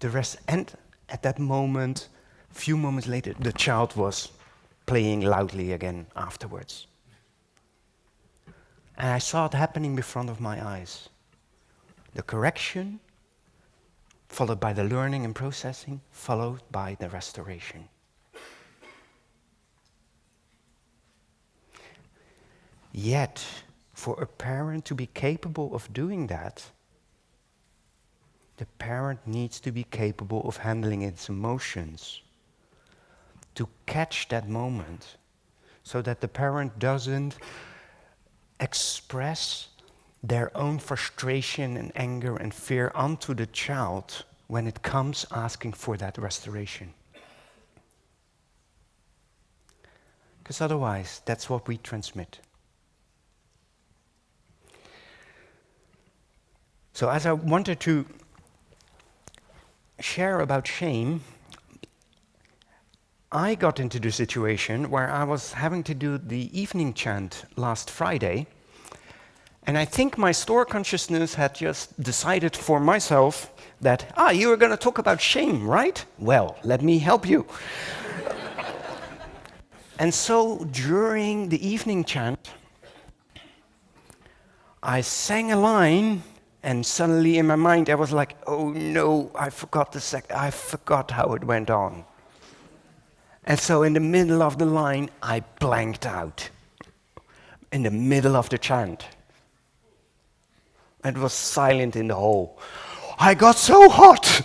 rest, and at that moment, a few moments later, the child was playing loudly again afterwards. And I saw it happening in front of my eyes. The correction, followed by the learning and processing, followed by the restoration. Yet, for a parent to be capable of doing that, the parent needs to be capable of handling its emotions, to catch that moment, so that the parent doesn't express their own frustration and anger and fear onto the child when it comes asking for that restoration. Because otherwise, that's what we transmit. So as I wanted to share about shame, I got into the situation where I was having to do the evening chant last Friday, and I think my store consciousness had just decided for myself that, you were going to talk about shame, right? Well, let me help you. And so during the evening chant, I sang a line. And suddenly in my mind, I was like, oh no, I forgot how it went on. And so in the middle of the line, I blanked out. In the middle of the chant. It was silent in the hall. I got so hot!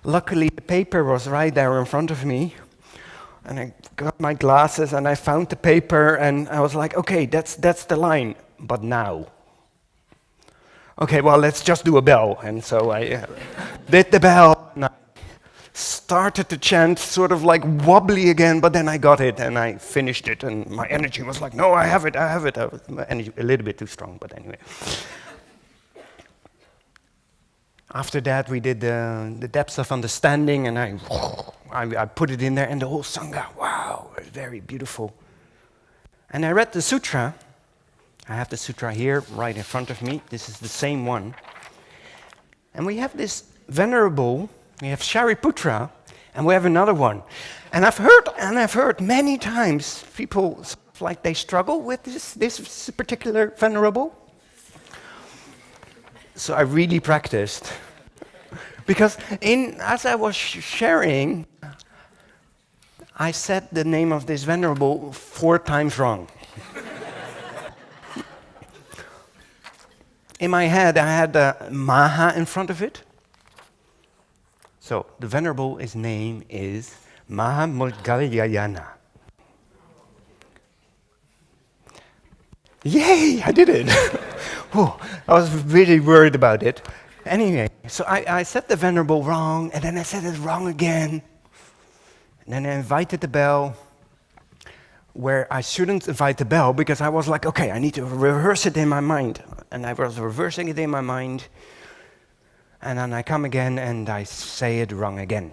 Luckily, the paper was right there in front of me. And I got my glasses and I found the paper and I was like, okay, that's the line. But now. Okay, well, let's just do a bell. And so I did the bell, and I started the chant sort of like wobbly again, but then I got it, and I finished it, and my energy was like, no, I have it. My energy a little bit too strong, but anyway. After that, we did the depths of understanding, and I put it in there, and the whole Sangha, wow, it was very beautiful. And I read the sutra. I have the sutra here, right in front of me. This is the same one. And we have this venerable, we have Shariputra, and we have another one. And I've heard many times people like they struggle with this particular venerable. So I really practiced. Because as I was sharing, I said the name of this venerable 4 times wrong. In my head, I had the Maha in front of it. So the venerable, his name is Maha Moggallana. Yay, I did it. Oh, I was really worried about it. Anyway, so I said the venerable wrong, and then I said it wrong again. And then I invited the bell, where I shouldn't invite the bell, because I was like, okay, I need to rehearse it in my mind. And I was reversing it in my mind. And then I come again, and I say it wrong again.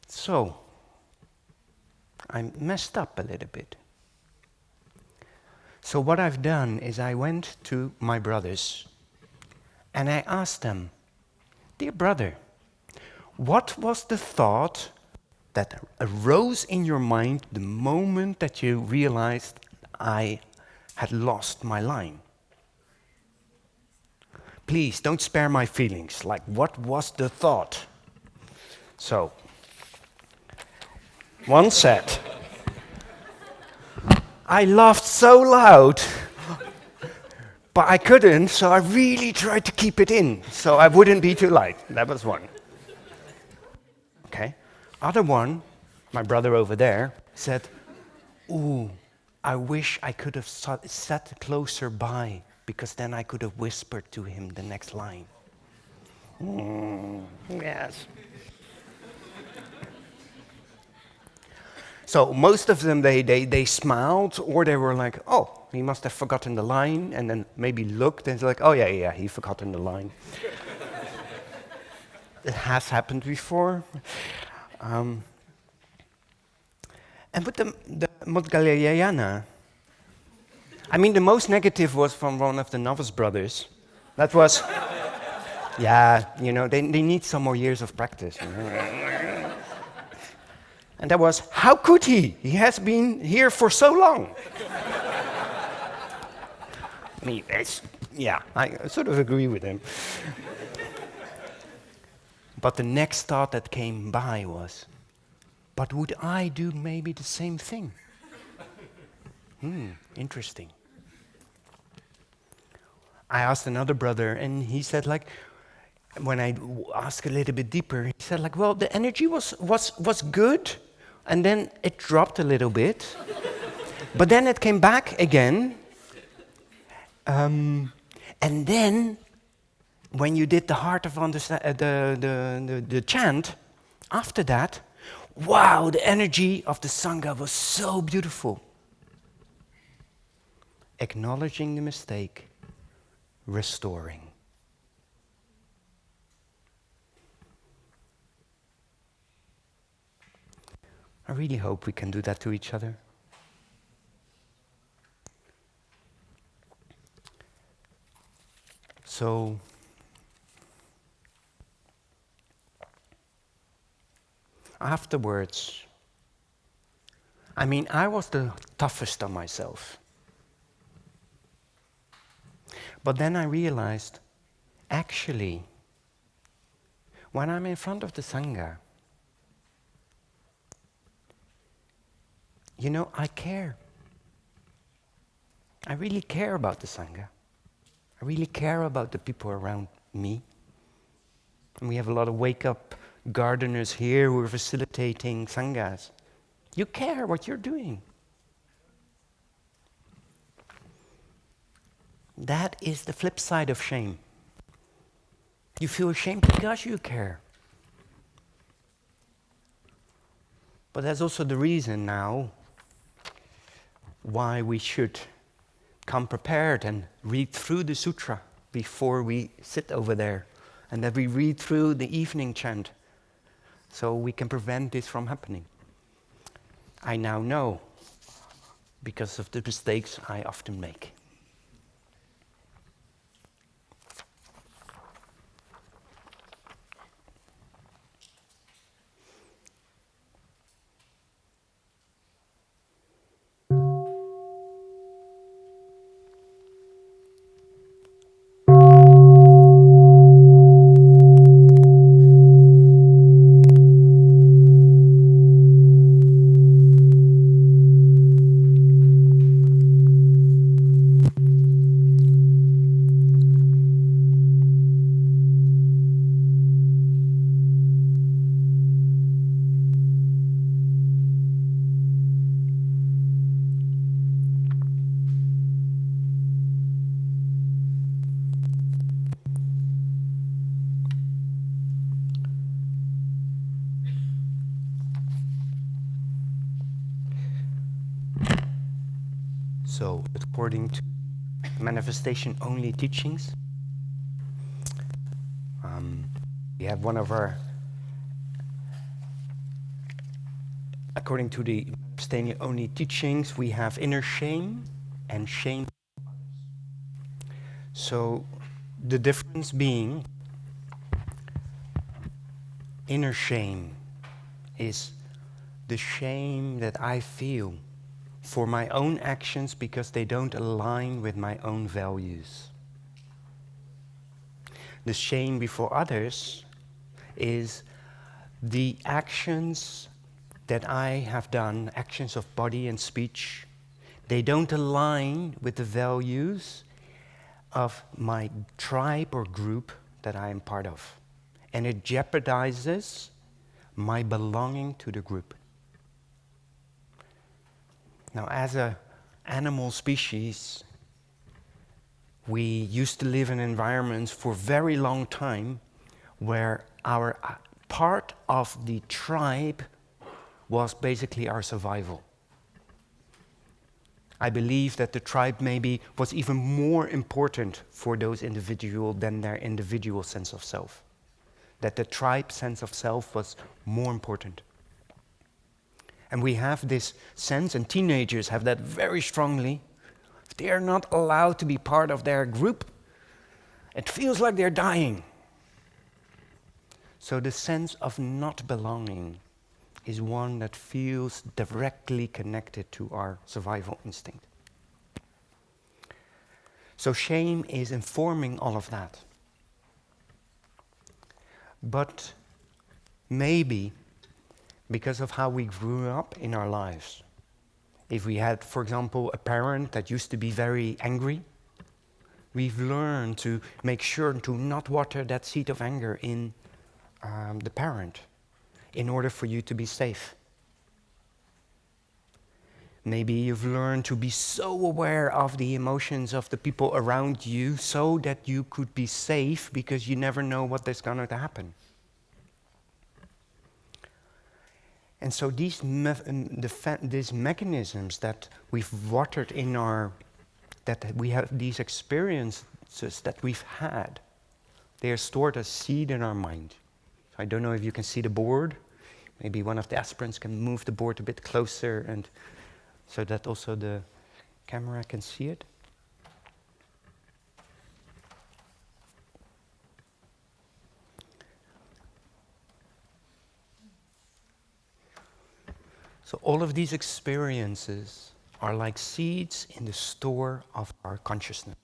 So, I messed up a little bit. So what I've done is I went to my brothers and I asked them, dear brother, what was the thought that arose in your mind the moment that you realized I had lost my line? Please don't spare my feelings. Like, what was the thought? So, one said, I laughed so loud, but I couldn't, so I really tried to keep it in, so I wouldn't be too loud. That was one. Okay. Other one, my brother over there, said, ooh, I wish I could have sat closer by, because then I could have whispered to him the next line. Yes. So most of them, they smiled, or they were like, oh, he must have forgotten the line, and then maybe looked and like, oh yeah, he forgotten the line. It has happened before. And with the Moggallana, I mean, the most negative was from one of the novice brothers. That was, yeah, they need some more years of practice. And that was, how could he? He has been here for so long. I mean, I sort of agree with him. But the next thought that came by was, but would I do maybe the same thing? Interesting. I asked another brother, and he said, like, when I asked a little bit deeper, he said, like, well, the energy was good, and then it dropped a little bit, but then it came back again, and then when you did the heart of the chant, after that, wow, the energy of the Sangha was so beautiful. Acknowledging the mistake, restoring. I really hope we can do that to each other. So, afterwards, I mean, I was the toughest on myself. But then I realized, actually, when I'm in front of the Sangha, I care. I really care about the Sangha. I really care about the people around me. And we have a lot of wake-up gardeners here who are facilitating Sanghas. You care what you're doing. That is the flip side of shame. You feel ashamed because you care. But that's also the reason now why we should come prepared and read through the sutra before we sit over there, and that we read through the evening chant so we can prevent this from happening. I now know because of the mistakes I often make. So, according to manifestation-only teachings, we have one of our, according to the manifestation-only teachings, we have inner shame and shame. So, the difference being, inner shame is the shame that I feel for my own actions because they don't align with my own values. The shame before others is the actions that I have done, actions of body and speech. They don't align with the values of my tribe or group that I am part of. And it jeopardizes my belonging to the group. Now, as an animal species, we used to live in environments for a very long time where our part of the tribe was basically our survival. I believe that the tribe maybe was even more important for those individuals than their individual sense of self. That the tribe sense of self was more important. And we have this sense, and teenagers have that very strongly. If they are not allowed to be part of their group, it feels like they're dying. So the sense of not belonging is one that feels directly connected to our survival instinct. So shame is informing all of that. But maybe because of how we grew up in our lives, if we had, for example, a parent that used to be very angry, we've learned to make sure to not water that seed of anger in the parent in order for you to be safe. Maybe you've learned to be so aware of the emotions of the people around you so that you could be safe because you never know what is going to happen. And so these mechanisms that we've watered in that we have these experiences that we've had, they are stored as seed in our mind. I don't know if you can see the board. Maybe one of the aspirants can move the board a bit closer and so that also the camera can see it. So all of these experiences are like seeds in the store of our consciousness.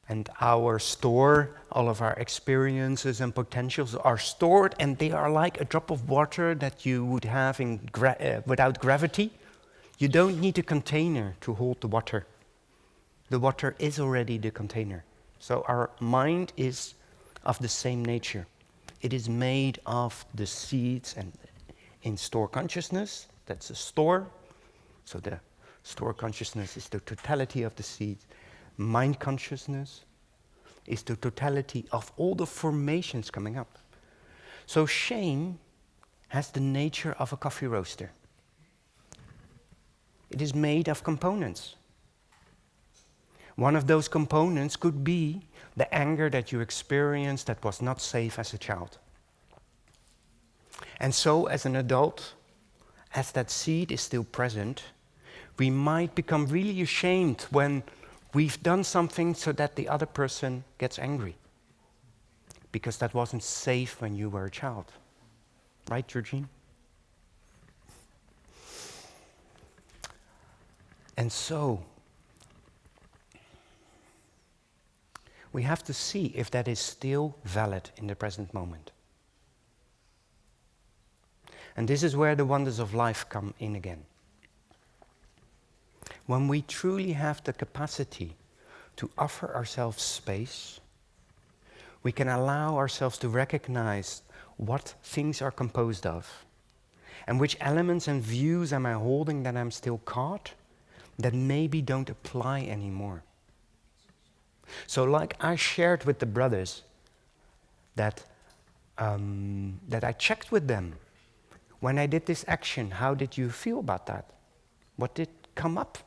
And our store, all of our experiences and potentials are stored, and they are like a drop of water that you would have without gravity. You don't need a container to hold the water. The water is already the container. So our mind is of the same nature. It is made of the seeds and in store consciousness, that's a store. So the store consciousness is the totality of the seeds. Mind consciousness is the totality of all the formations coming up. So shame has the nature of a coffee roaster. It is made of components. One of those components could be the anger that you experienced that was not safe as a child. And so as an adult, as that seed is still present, we might become really ashamed when we've done something so that the other person gets angry. Because that wasn't safe when you were a child. Right, Georgine? And so, we have to see if that is still valid in the present moment. And this is where the wonders of life come in again. When we truly have the capacity to offer ourselves space, we can allow ourselves to recognize what things are composed of, and which elements and views am I holding that I'm still caught, that maybe don't apply anymore. So like I shared with the brothers, that I checked with them. When I did this action, how did you feel about that? What did come up?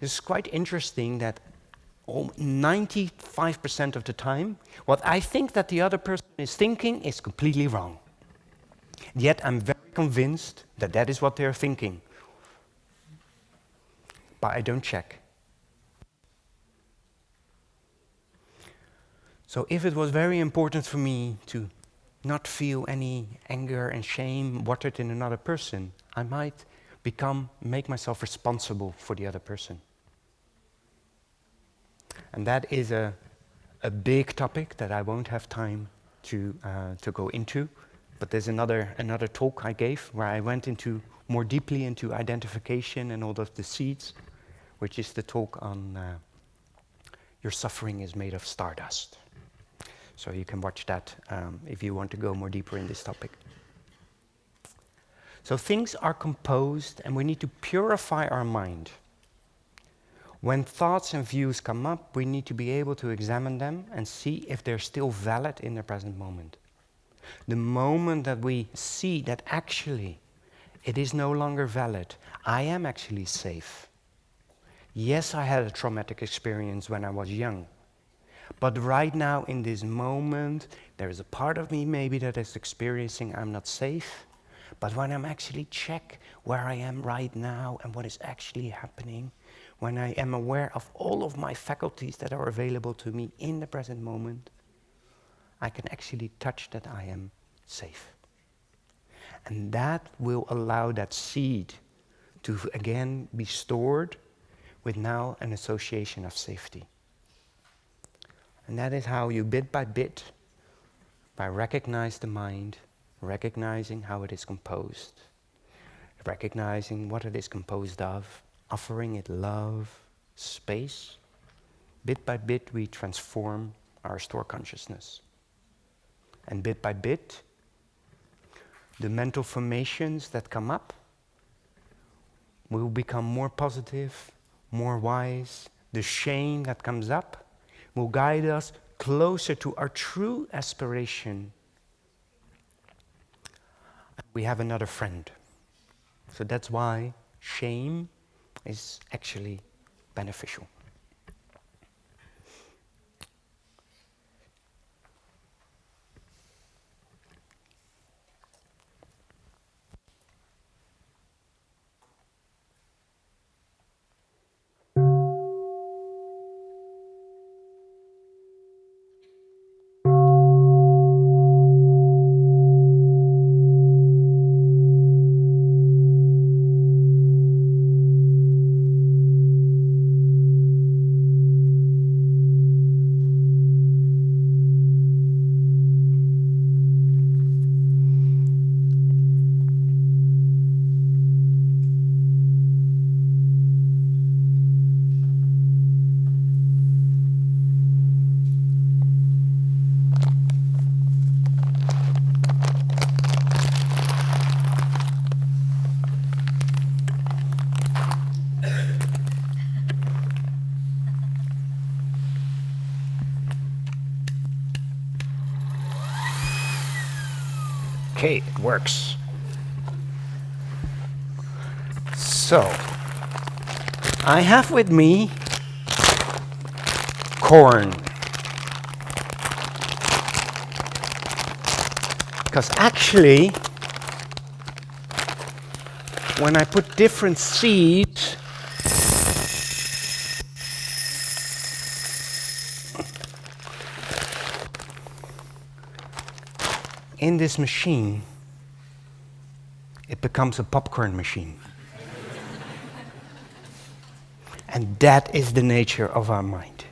It's quite interesting that 95% of the time, what I think that the other person is thinking is completely wrong. Yet I'm very convinced that that is what they're thinking. But I don't check. So if it was very important for me to not feel any anger and shame watered in another person, I might make myself responsible for the other person. And that is a big topic that I won't have time to go into. But there's another talk I gave where I went into more deeply into identification and all of the seeds, which is the talk on your suffering is made of stardust. So you can watch that if you want to go more deeper in this topic. So things are composed and we need to purify our mind. When thoughts and views come up, we need to be able to examine them and see if they're still valid in the present moment. The moment that we see that actually it is no longer valid, I am actually safe. Yes, I had a traumatic experience when I was young. But right now, in this moment, there is a part of me maybe that is experiencing I'm not safe. But when I'm actually check where I am right now and what is actually happening, when I am aware of all of my faculties that are available to me in the present moment, I can actually touch that I am safe. And that will allow that seed to again be stored with now an association of safety. And that is how you bit by bit, by recognize the mind, recognizing how it is composed, recognizing what it is composed of, offering it love, space, bit by bit we transform our store consciousness. And bit by bit, the mental formations that come up will become more positive, more wise. The shame that comes up will guide us closer to our true aspiration. We have another friend. So that's why shame is actually beneficial. Okay, it works. So, I have with me corn. Because actually, when I put different seeds in this machine, it becomes a popcorn machine. And that is the nature of our mind.